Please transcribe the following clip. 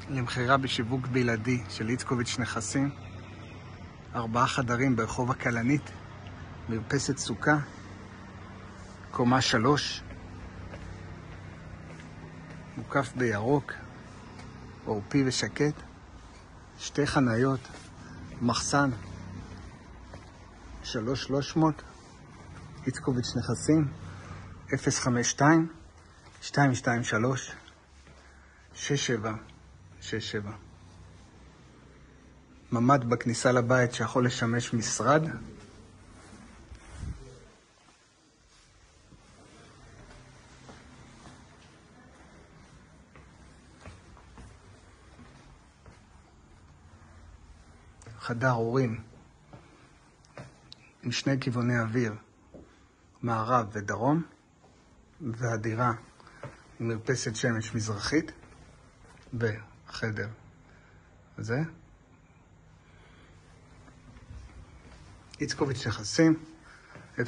למכירה בשיווק בלעדי של איצקוביץ' נכסים, 4 חדרים ברחוב הכלנית, מרפסת סוכה, קומה 3, מוקף בירוק, עורפי ושקט, 2 חניות, מחסן, 3,300, איצקוביץ' נכסים, 052-223-6767. ממ"ד בכניסה לבית שיכול לשמש משרד. חדר הורים עם 2 כיווני אוויר, מערב ודרום, והדירה עם מרפסת שמש מזרחית, והחדר הזה. איצקוביץ' נכסים, 052-223-6767.